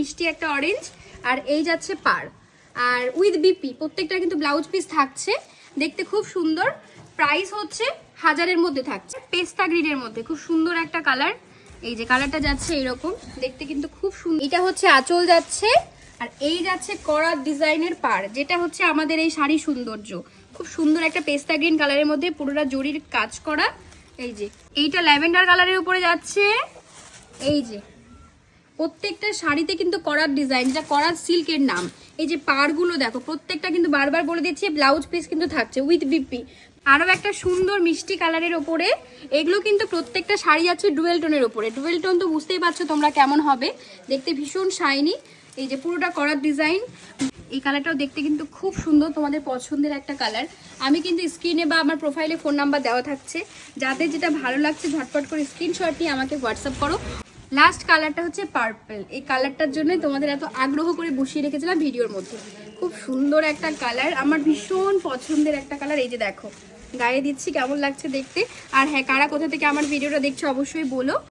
মিষ্টি একটা অরেঞ্জ, আর এই যাচ্ছে পার, আর উইথ বিপি প্রত্যেকটা কিন্তু ব্লাউজ পিস থাকছে, দেখতে খুব সুন্দর। প্রাইস হচ্ছে 1000-এর মধ্যে থাকছে, পেস্তা গ্রিনের মধ্যে খুব সুন্দর একটা কালার। এই যে কালারটা যাচ্ছে এরকম, দেখতে কিন্তু খুব সুন্দর। এটা হচ্ছে আঁচল যাচ্ছে, আর এই যাচ্ছে করার ডিজাইনের পার, যেটা হচ্ছে আমাদের এই শাড়ি সৌন্দর্য। খুব সুন্দর একটা পেস্তা গ্রিন কালারের মধ্যে পুরোটা জরির কাজ করা। এই যে এইটা ল্যাভেন্ডার কালারের উপরে যাচ্ছে। এই যে প্রত্যেকটা শাড়িতে কিন্তু করার ডিজাইন, যা করার সিল্কের নাম। এই যে পাড়গুলো দেখো, প্রত্যেকটা কিন্তু বারবার বলে দিচ্ছি ব্লাউজ পিস কিন্তু থাকছে উইথ বিপি। আরও একটা সুন্দর মিষ্টি কালারের ওপরে, এগুলো কিন্তু প্রত্যেকটা শাড়ি আছে ডুয়েল টোনের ওপরে। ডুয়েল টোন তো বুঝতেই পারছো তোমরা কেমন হবে, দেখতে ভীষণ শাইনি। এই যে পুরোটা করার ডিজাইন, এই কালারটাও দেখতে কিন্তু খুব সুন্দর, তোমাদের পছন্দের একটা কালার। আমি কিন্তু স্ক্রিনে বা আমার প্রোফাইলে ফোন নাম্বার দেওয়া থাকছে, যাদের যেটা ভালো লাগছে ঝটপট করে স্ক্রিনশট নিয়ে আমাকে হোয়াটসঅ্যাপ করো। লাস্ট কালারটা হচ্ছে পার্পল, এই কালারটার জন্য তোমাদের এত আগ্রহ করে বসিয়ে রেখেছিলাম ভিডিওর মধ্যে। খুব সুন্দর একটা কালার, আমার ভীষণ পছন্দের একটা কালার। এই যে দেখো গায়ে দিচ্ছি কেমন লাগছে দেখতে। আর হ্যাঁ, কারা কোথা থেকে আমার ভিডিওটা দেখছো অবশ্যই বলো।